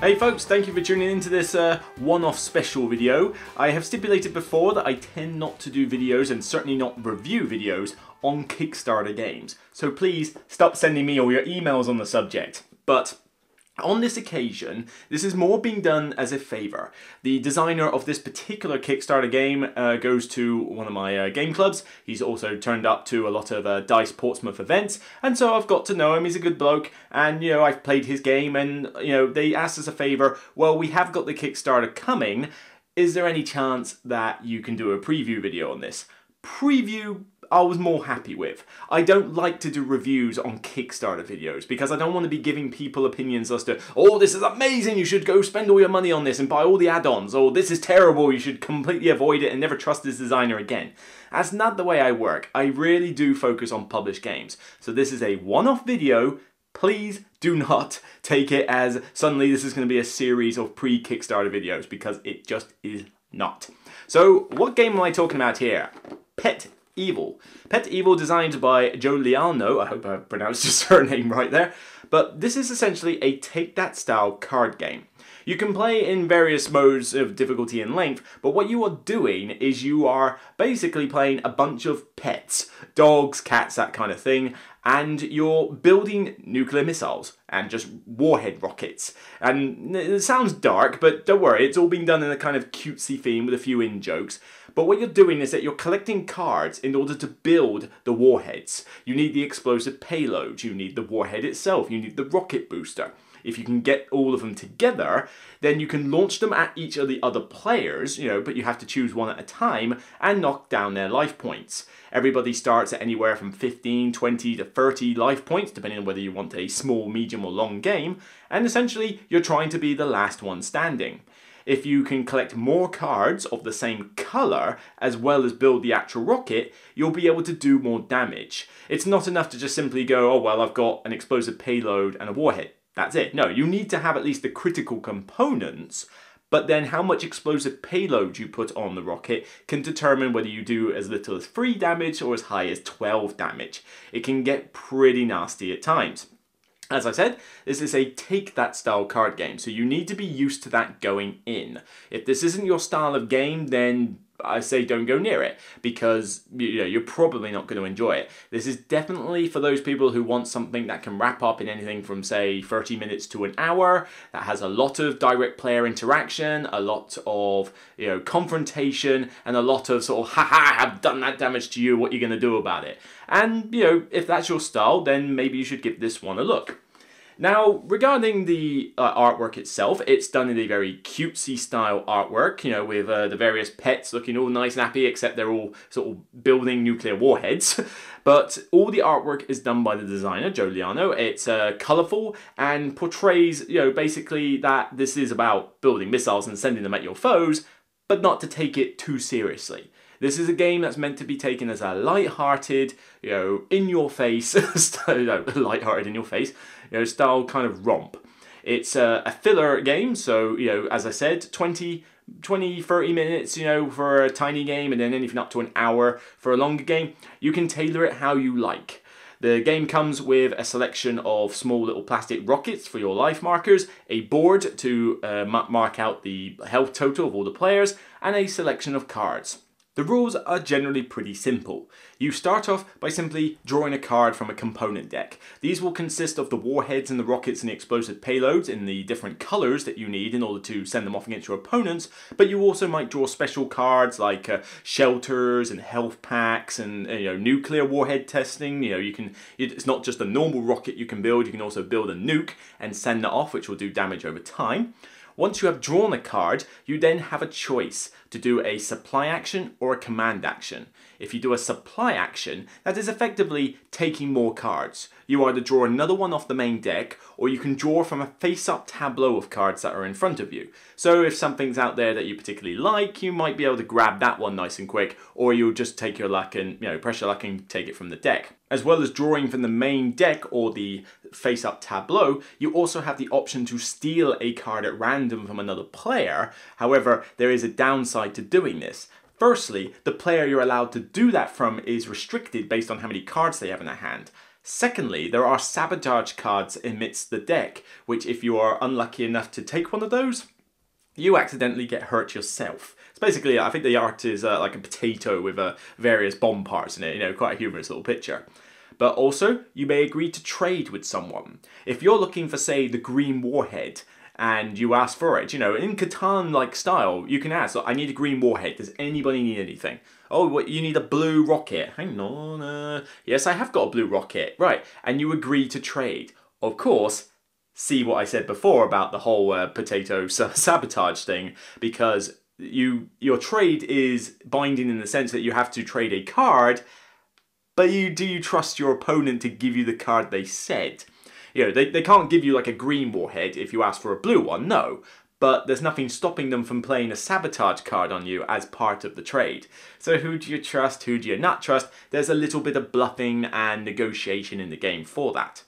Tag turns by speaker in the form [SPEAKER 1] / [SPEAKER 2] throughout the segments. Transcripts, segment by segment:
[SPEAKER 1] Hey folks, thank you for tuning into this one-off special video. I have stipulated before that I tend not to do videos, and certainly not review videos, on Kickstarter games. So please stop sending me all your emails on the subject. But on this occasion, this is more being done as a favour. The designer of this particular Kickstarter game goes to one of my game clubs. He's also turned up to a lot of DICE Portsmouth events, and so I've got to know him. He's a good bloke, and you know, I've played his game, and you know, they asked us a favour. Well, we have got the Kickstarter coming. Is there any chance that you can do a preview video on this? Preview I was more happy with. I don't like to do reviews on Kickstarter videos because I don't want to be giving people opinions as to, oh, this is amazing, you should go spend all your money on this and buy all the add-ons, or this is terrible, you should completely avoid it and never trust this designer again. That's not the way I work. I really do focus on published games. So this is a one-off video. Please do not take it as suddenly this is going to be a series of pre-Kickstarter videos, because it just is not. So what game am I talking about here? PetEvil. PetEvil, designed by Jo Liano. I hope I pronounced his surname right there. But this is essentially a take-that style card game. You can play in various modes of difficulty and length, but what you are doing is you are basically playing a bunch of pets, dogs, cats, that kind of thing, and you're building nuclear missiles and just warhead rockets. And it sounds dark, but don't worry, it's all being done in a kind of cutesy theme with a few in-jokes. But what you're doing is that you're collecting cards in order to build the warheads. You need the explosive payload, you need the warhead itself, you need the rocket booster. If you can get all of them together, then you can launch them at each of the other players, you know, but you have to choose one at a time and knock down their life points. Everybody starts at anywhere from 15, 20 to 30 life points, depending on whether you want a small, medium or long game, and essentially you're trying to be the last one standing. If you can collect more cards of the same colour, as well as build the actual rocket, you'll be able to do more damage. It's not enough to just simply go, oh well, I've got an explosive payload and a warhead. That's it. No, you need to have at least the critical components, but then how much explosive payload you put on the rocket can determine whether you do as little as 3 damage or as high as 12 damage. It can get pretty nasty at times. As I said, this is a take-that style card game, so you need to be used to that going in. If this isn't your style of game, then I say don't go near it, because you know, you're probably not going to enjoy it. This is definitely for those people who want something that can wrap up in anything from say 30 minutes to an hour, that has a lot of direct player interaction, a lot of, you know, confrontation, and a lot of sort of, haha, I've done that damage to you, what are you going to do about it? And you know, if that's your style, then maybe you should give this one a look. Now, regarding the artwork itself, it's done in a very cutesy style artwork, you know, with the various pets looking all nice and happy, except they're all sort of building nuclear warheads. But all the artwork is done by the designer, Jo Liano. It's colourful and portrays, you know, basically that this is about building missiles and sending them at your foes, but not to take it too seriously. This is a game that's meant to be taken as a light-hearted, you know, in-your-face, light-hearted in-your-face, you know, style kind of romp. It's a filler game, so, you know, as I said, 20, 30 minutes, you know, for a tiny game, and then anything up to an hour for a longer game. You can tailor it how you like. The game comes with a selection of small little plastic rockets for your life markers, a board to mark out the health total of all the players, and a selection of cards. The rules are generally pretty simple. You start off by simply drawing a card from a component deck. These will consist of the warheads and the rockets and the explosive payloads in the different colours that you need in order to send them off against your opponents, but you also might draw special cards like shelters and health packs and you know, nuclear warhead testing. You know, it's not just a normal rocket you can build, you can also build a nuke and send that off, which will do damage over time. Once you have drawn a card, you then have a choice to do a supply action or a command action. If you do a supply action, that is effectively taking more cards. You either draw another one off the main deck, or you can draw from a face-up tableau of cards that are in front of you. So if something's out there that you particularly like, you might be able to grab that one nice and quick, or you'll just take your luck and, you know, press your luck and take it from the deck. As well as drawing from the main deck or the face-up tableau, you also have the option to steal a card at random from another player. However, there is a downside to doing this. Firstly, the player you're allowed to do that from is restricted based on how many cards they have in their hand. Secondly, there are sabotage cards amidst the deck, which if you are unlucky enough to take one of those, you accidentally get hurt yourself. It's basically, I think the art is like a potato with various bomb parts in it, you know, quite a humorous little picture. But also, you may agree to trade with someone. If you're looking for, say, the green warhead, and you ask for it, you know, in Catan-like style, you can ask, I need a green warhead, does anybody need anything? Oh, what, you need a blue rocket. Hang on, yes, I have got a blue rocket. Right, and you agree to trade. Of course, see what I said before about the whole potato sabotage thing, because your trade is binding in the sense that you have to trade a card, but do you trust your opponent to give you the card they said? You know, they can't give you like a green warhead if you ask for a blue one, no. But there's nothing stopping them from playing a sabotage card on you as part of the trade. So who do you trust, who do you not trust? There's a little bit of bluffing and negotiation in the game for that.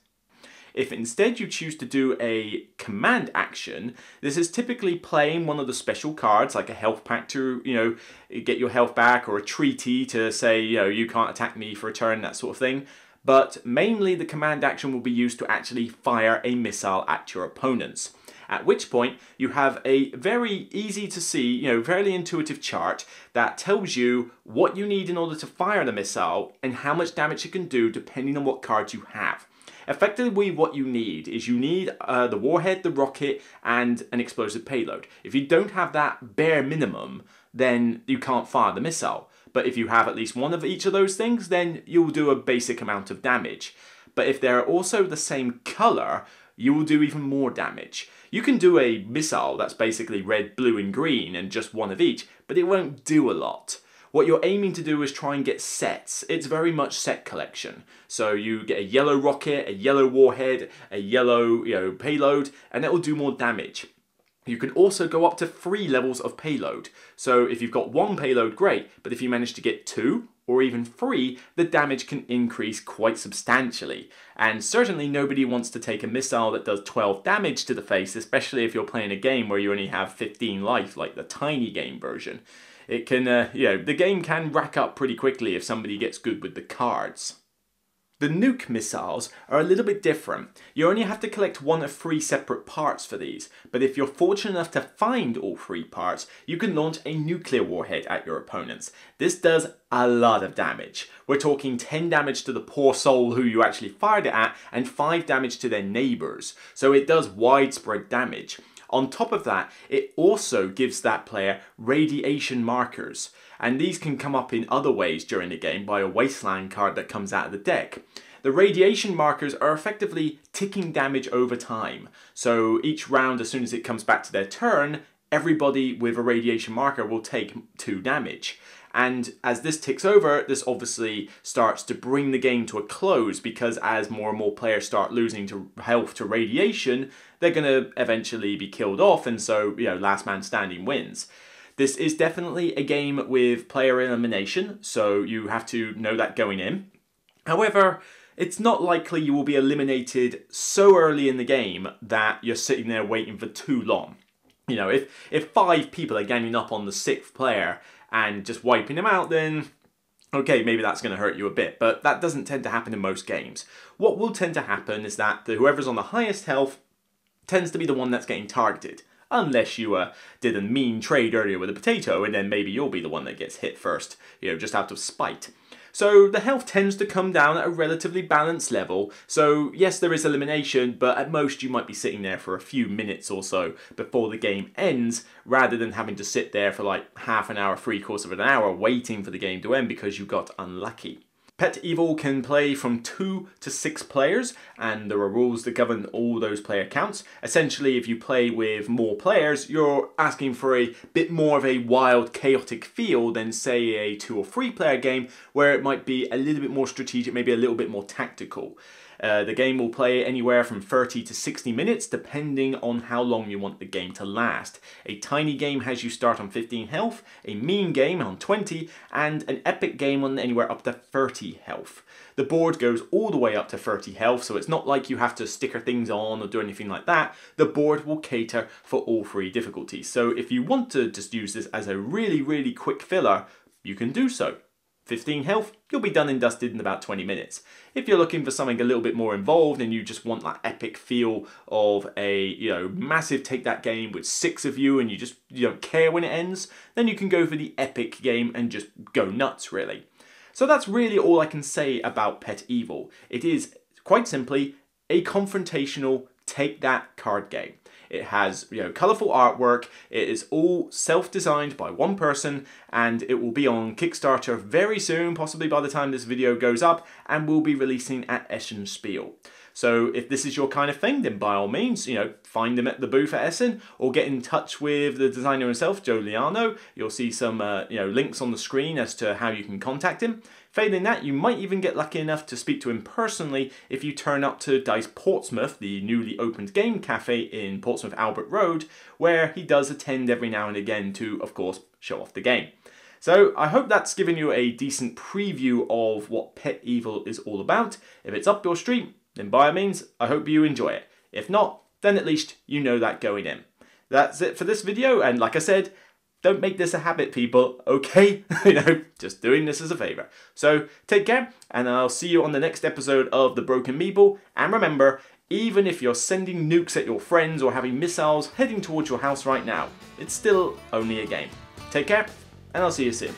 [SPEAKER 1] If instead you choose to do a command action, this is typically playing one of the special cards, like a health pack to, you know, get your health back, or a treaty to say, you know, you can't attack me for a turn, that sort of thing. But mainly the command action will be used to actually fire a missile at your opponents. At which point you have a very easy to see, you know, fairly intuitive chart that tells you what you need in order to fire the missile and how much damage it can do depending on what cards you have. Effectively, what you need is the warhead, the rocket, and an explosive payload. If you don't have that bare minimum, then you can't fire the missile. But if you have at least one of each of those things, then you'll do a basic amount of damage. But if they're also the same color, you will do even more damage. You can do a missile that's basically red, blue, and green, and just one of each, but it won't do a lot. What you're aiming to do is try and get sets. It's very much set collection. So you get a yellow rocket, a yellow warhead, a yellow, you know, payload, and that will do more damage. You can also go up to 3 levels of payload. So if you've got 1 payload, great, but if you manage to get 2 or even 3, the damage can increase quite substantially. And certainly nobody wants to take a missile that does 12 damage to the face, especially if you're playing a game where you only have 15 life, like the tiny game version. It can, you know, the game can rack up pretty quickly if somebody gets good with the cards. The nuke missiles are a little bit different. You only have to collect 1 of 3 separate parts for these, but if you're fortunate enough to find all 3 parts, you can launch a nuclear warhead at your opponents. This does a lot of damage. We're talking 10 damage to the poor soul who you actually fired it at, and 5 damage to their neighbours. So it does widespread damage. On top of that, it also gives that player radiation markers, and these can come up in other ways during the game by a wasteland card that comes out of the deck. The radiation markers are effectively ticking damage over time, so each round, as soon as it comes back to their turn, everybody with a radiation marker will take 2 damage. And as this ticks over, this obviously starts to bring the game to a close, because as more and more players start losing to health to radiation, they're going to eventually be killed off, and so, you know, last man standing wins. This is definitely a game with player elimination, so you have to know that going in. However, it's not likely you will be eliminated so early in the game that you're sitting there waiting for too long. You know, if 5 people are ganging up on the 6th player and just wiping them out, then okay, maybe that's going to hurt you a bit, but that doesn't tend to happen in most games. What will tend to happen is that whoever's on the highest health tends to be the one that's getting targeted. Unless you did a mean trade earlier with a potato, and then maybe you'll be the one that gets hit first, you know, just out of spite. So the health tends to come down at a relatively balanced level, so yes, there is elimination, but at most you might be sitting there for a few minutes or so before the game ends, rather than having to sit there for like half an hour, 3/4 of an hour waiting for the game to end because you got unlucky. PetEvil can play from 2 to 6 players, and there are rules that govern all those player counts. Essentially, if you play with more players, you're asking for a bit more of a wild, chaotic feel than, say, a 2 or 3 player game, where it might be a little bit more strategic, maybe a little bit more tactical. The game will play anywhere from 30 to 60 minutes, depending on how long you want the game to last. A tiny game has you start on 15 health, a mean game on 20, and an epic game on anywhere up to 30 health. The board goes all the way up to 30 health, so it's not like you have to sticker things on or do anything like that. The board will cater for all 3 difficulties. So if you want to just use this as a really, really quick filler, you can do so. 15 health, you'll be done and dusted in about 20 minutes. If you're looking for something a little bit more involved and you just want that epic feel of a, massive take that game with 6 of you and you don't care when it ends, then you can go for the epic game and just go nuts, really. So that's really all I can say about PetEvil. It is, quite simply, a confrontational take that card game. It has, colourful artwork, it is all self-designed by one person, and it will be on Kickstarter very soon, possibly by the time this video goes up, and will be releasing at Essen Spiel. So if this is your kind of thing, then by all means, find them at the booth at Essen, or get in touch with the designer himself, Jo Liano. You'll see some, links on the screen as to how you can contact him. Failing that, you might even get lucky enough to speak to him personally if you turn up to Dice Portsmouth, the newly opened game cafe in Portsmouth Albert Road, where he does attend every now and again to, of course, show off the game. So I hope that's given you a decent preview of what PetEvil is all about. If it's up your street, then by all means, I hope you enjoy it. If not, then at least you know that going in. That's it for this video, and like I said, don't make this a habit, people, okay? Just doing this as a favour. So, take care, and I'll see you on the next episode of The Broken Meeple. And remember, even if you're sending nukes at your friends or having missiles heading towards your house right now, it's still only a game. Take care, and I'll see you soon.